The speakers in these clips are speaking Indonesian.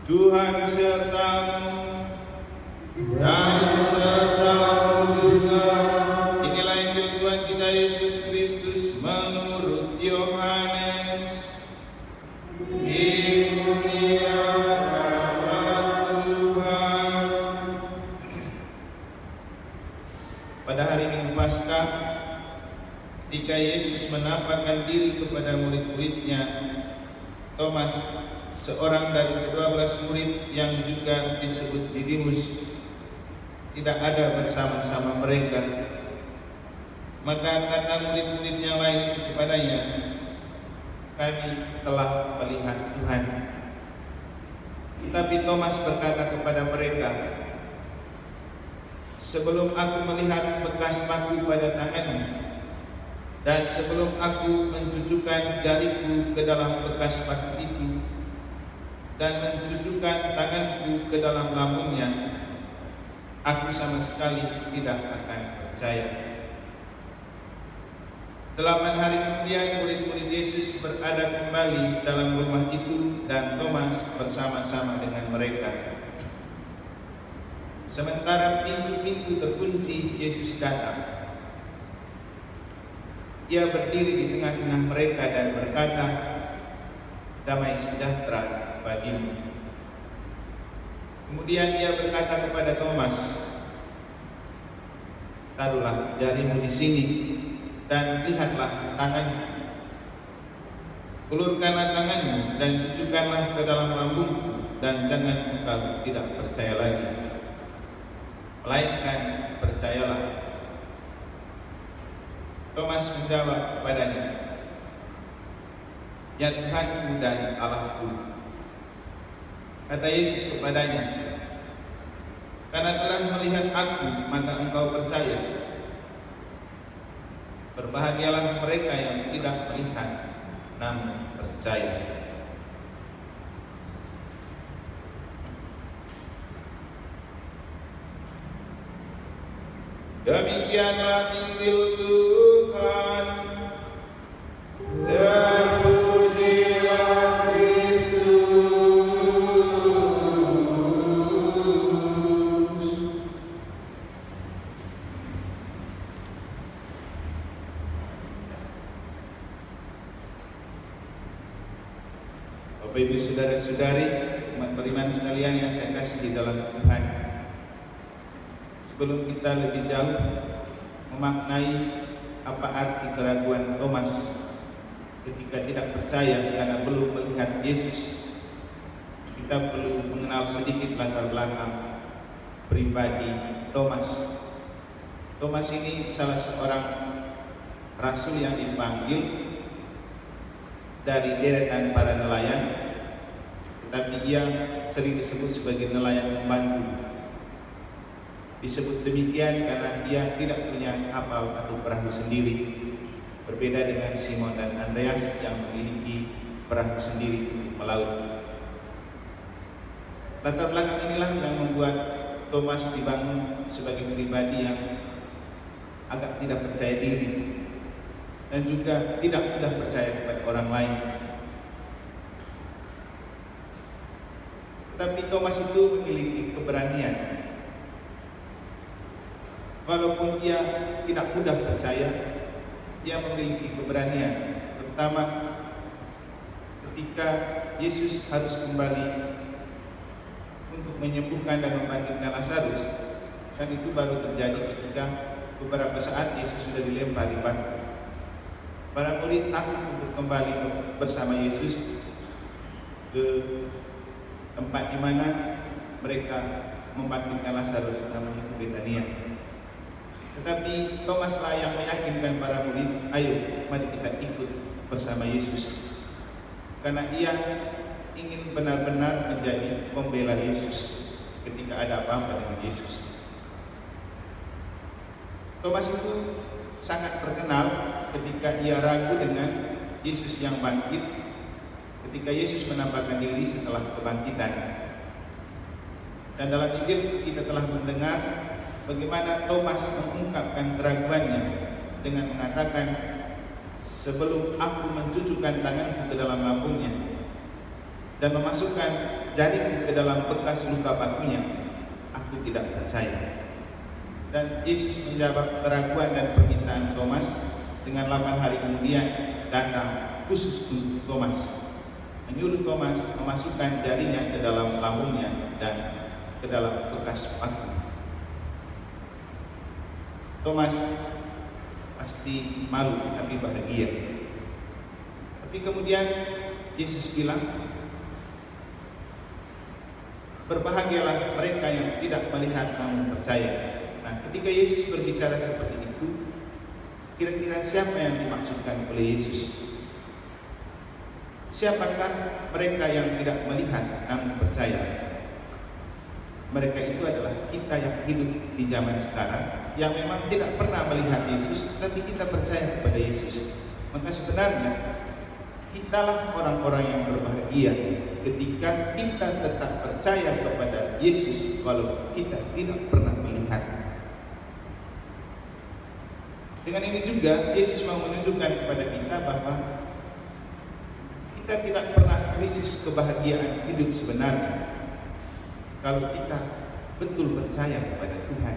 Tuhan sertamu dan sertamu juga. Inilah Injil Tuhan kita Yesus Kristus menurut Yohanes. Dimuliakanlah Tuhan. Pada hari Minggu Paskah, ketika Yesus menampakkan diri kepada murid-muridnya, Thomas, seorang dari ke-12 murid yang juga disebut Didimus, tidak ada bersama-sama mereka. Maka kata murid-murid yang lain itu kepadanya, "Kami telah melihat Tuhan." Tapi Thomas berkata kepada mereka, "Sebelum aku melihat bekas paku pada tanganmu, dan sebelum aku mencucukkan jariku ke dalam bekas paku itu, dan mencucukkan tanganku ke dalam lambungnya, aku sama sekali tidak akan percaya." 8 hari kemudian murid-murid Yesus berada kembali dalam rumah itu dan Thomas bersama-sama dengan mereka. Sementara pintu-pintu terkunci, Yesus datang. Ia berdiri di tengah-tengah mereka dan berkata, "Damai sejahtera bagimu." Kemudian ia berkata kepada Thomas, "Taruhlah jarimu di sini dan lihatlah tanganmu. Ulurkanlah tanganmu dan cucukkanlah ke dalam lambungku, dan jangan engkau tidak percaya lagi, melainkan percayalah." Thomas menjawab kepadanya, "Ya Tuhanku dan Allahku." Kata Yesus kepadanya, "Karena telah melihat aku, maka engkau percaya. Berbahagialah mereka yang tidak melihat, namun percaya." Demikianlah Injil Tuhan. Terpujilah Kristus. Bapak Ibu saudara-saudari, umat beriman sekalian yang saya kasih di dalam Tuhan, sebelum kita lebih jauh memaknai apa arti keraguan Thomas ketika tidak percaya karena belum melihat Yesus, kita perlu mengenal sedikit latar belakang pribadi Thomas. Thomas ini salah seorang rasul yang dipanggil dari deretan para nelayan, tetapi ia sering disebut sebagai nelayan pembantu. Disebut demikian karena ia tidak punya kapal atau perahu sendiri, berbeda dengan Simon dan Andreas yang memiliki perahu sendiri untuk melaut. Latar belakang inilah yang membuat Thomas dibangun sebagai pribadi yang agak tidak percaya diri dan juga tidak mudah percaya kepada orang lain. Tetapi Thomas itu memiliki keberanian. Walaupun ia tidak mudah percaya, ia memiliki keberanian, terutama ketika Yesus harus kembali untuk menyembuhkan dan membangkitkan Lazarus. Dan itu baru terjadi ketika beberapa saat Yesus sudah dilempari batu. Para murid takut untuk kembali bersama Yesus ke tempat di mana mereka membangkitkan Lazarus, namanya Betania. Tetapi Thomaslah yang meyakinkan para murid, "Ayo, mari kita ikut bersama Yesus." Karena ia ingin benar-benar menjadi pembela Yesus ketika ada apa-apa dengan Yesus. Thomas itu sangat terkenal ketika ia ragu dengan Yesus yang bangkit, ketika Yesus menampakkan diri setelah kebangkitan. Dan dalam Injil kita telah mendengar bagaimana Thomas mengungkapkan keraguannya dengan mengatakan, "Sebelum aku mencucukkan tanganku ke dalam lambungnya dan memasukkan jariku ke dalam bekas luka bakunya, aku tidak percaya. Dan Yesus menjawab keraguan dan permintaan Thomas dengan 8 hari kemudian datang khusus untuk Thomas, menyuruh Thomas memasukkan jarinya ke dalam lambungnya dan ke dalam bekas paku. Thomas pasti malu tapi bahagia. Tapi kemudian Yesus bilang, berbahagialah mereka yang tidak melihat namun percaya. Nah, ketika Yesus berbicara seperti itu, kira-kira siapa yang dimaksudkan oleh Yesus? Siapakah mereka yang tidak melihat namun percaya? Mereka itu adalah kita yang hidup di zaman sekarang, yang memang tidak pernah melihat Yesus, tapi kita percaya kepada Yesus. Maka sebenarnya kitalah orang-orang yang berbahagia ketika kita tetap percaya kepada Yesus walau kita tidak pernah melihat. Dengan ini juga Yesus mau menunjukkan kepada kita bahwa kita tidak pernah krisis kebahagiaan hidup sebenarnya kalau kita betul percaya kepada Tuhan.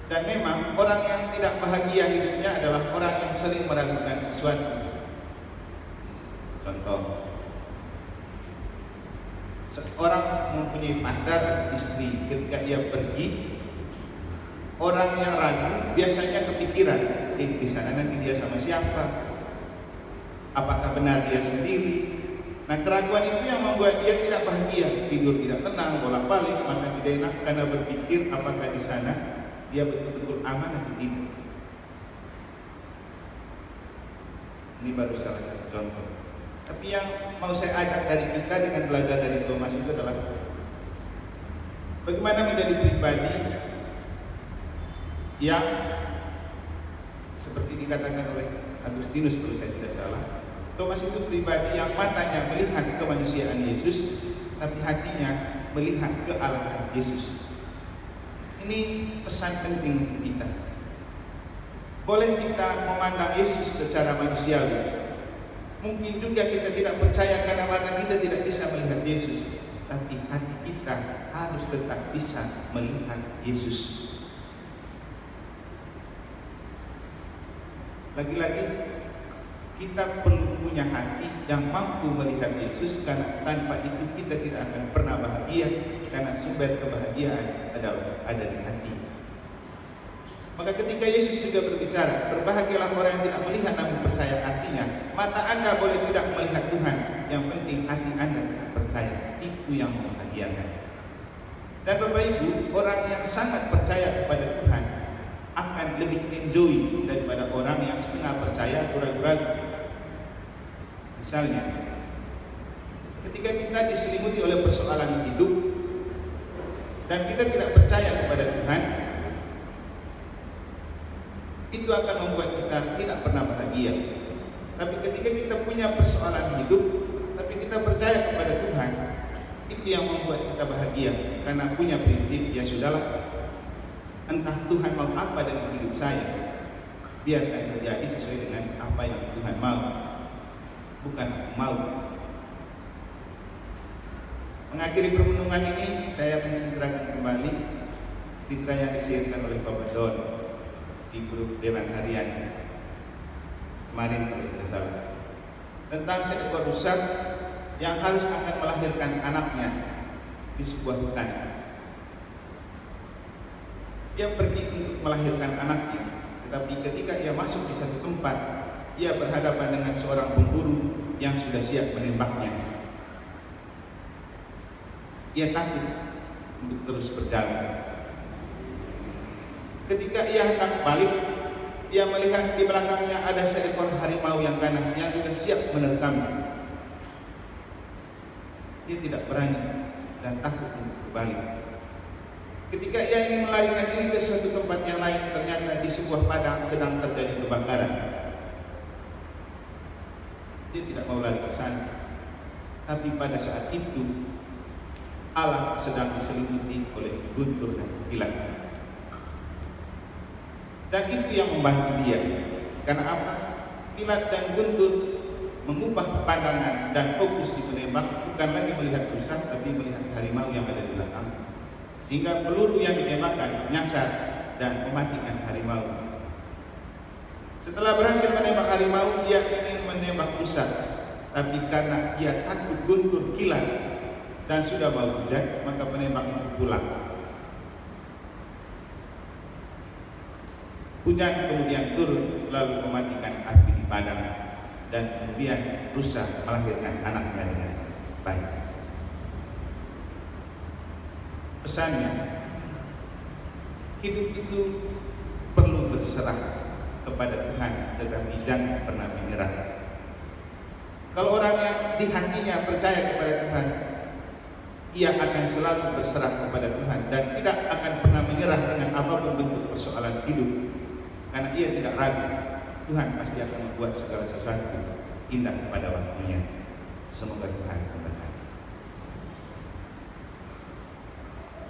Dan memang orang yang tidak bahagia hidupnya adalah orang yang sering meragukan sesuatu. Contoh, seorang mempunyai pacar, istri, ketika dia pergi, orang yang ragu biasanya kepikiran, di sana nanti dia sama siapa? Apakah benar dia sendiri? Nah, keraguan itu yang membuat dia tidak bahagia, tidur tidak tenang, bolak-balik, makan tidak enak karena berpikir apakah di sana dia betul-betul aman atau tidak. Ini baru salah satu contoh. Tapi yang mau saya ajak dari kita dengan belajar dari Thomas itu adalah bagaimana menjadi pribadi yang seperti dikatakan oleh Agustinus kalau saya tidak salah, Thomas itu pribadi yang matanya melihat kemanusiaan Yesus, tapi hatinya melihat kealahan Yesus. Ini pesan penting untuk kita. Boleh kita memandang Yesus secara manusiawi. Mungkin juga kita tidak percaya karena mata kita tidak bisa melihat Yesus, tapi hati kita harus tetap bisa melihat Yesus. Lagi-lagi kita perlu punya hati yang mampu melihat Yesus, karena tanpa itu kita tidak akan pernah bahagia, karena sumber kebahagiaan adalah ada di hati. Maka ketika Yesus juga berbicara, berbahagialah orang yang tidak melihat namun percaya, artinya mata Anda boleh tidak melihat Tuhan, yang penting hati Anda tetap percaya. Itu yang membahagiakan. Dan Bapak Ibu, orang yang sangat percaya kepada Tuhan akan lebih enjoy daripada orang yang setengah percaya atau ragu-ragu. Misalnya, ketika kita diselimuti oleh persoalan hidup dan kita tidak percaya kepada Tuhan, itu akan membuat kita tidak pernah bahagia. Tapi ketika kita punya persoalan hidup tapi kita percaya kepada Tuhan, itu yang membuat kita bahagia, karena punya prinsip, ya sudahlah, entah Tuhan mau apa dengan hidup saya, biarkan terjadi sesuai dengan apa yang Tuhan mau, bukan aku mau. Mengakhiri permenungan ini, saya menceritakan kembali cerita yang disiarkan oleh Bapak Don di grup Dewan Harian kemarin kalau tidak salah, tentang seekor rusa yang harus akan melahirkan anaknya di sebuah hutan. Dia pergi untuk melahirkan anaknya, tetapi ketika ia masuk di satu tempat, ia berhadapan dengan seorang pemburu yang sudah siap menembaknya. Ia takut untuk terus berjalan. Ketika ia hendak balik, ia melihat di belakangnya ada seekor harimau yang ganas yang sudah siap menerkamnya. Dia tidak berani dan takut untuk berbalik. Ketika ia ingin melarikan diri ke suatu tempat yang lain, ternyata di sebuah padang sedang terjadi kebakaran. Dia tidak mau lari ke sana. Tapi pada saat itu alam sedang diselimuti oleh guntur dan kilat. Dan itu yang membantu dia. Karena apa? Kilat dan guntur mengubah pandangan dan fokus si penembak, bukan lagi melihat rusa, tapi melihat harimau yang ada di belakang, sehingga peluru yang ditembakkan menyasar dan mematikan harimau. Setelah berhasil menembak harimau, ia ingin menembak rusa, tapi karena ia takut guntur kilat dan sudah bau hujan, maka penembak itu pulang. Hujan kemudian turun lalu mematikan api di padang, dan kemudian rusa melahirkan anaknya dengan baik. Pesannya, hidup itu perlu berserah kepada Tuhan, tetapi jangan pernah menyerah. Kalau orang yang di hatinya percaya kepada Tuhan, ia akan selalu berserah kepada Tuhan dan tidak akan pernah menyerah dengan apapun bentuk persoalan hidup, karena ia tidak ragu Tuhan pasti akan membuat segala sesuatu indah pada waktunya. Semoga Tuhan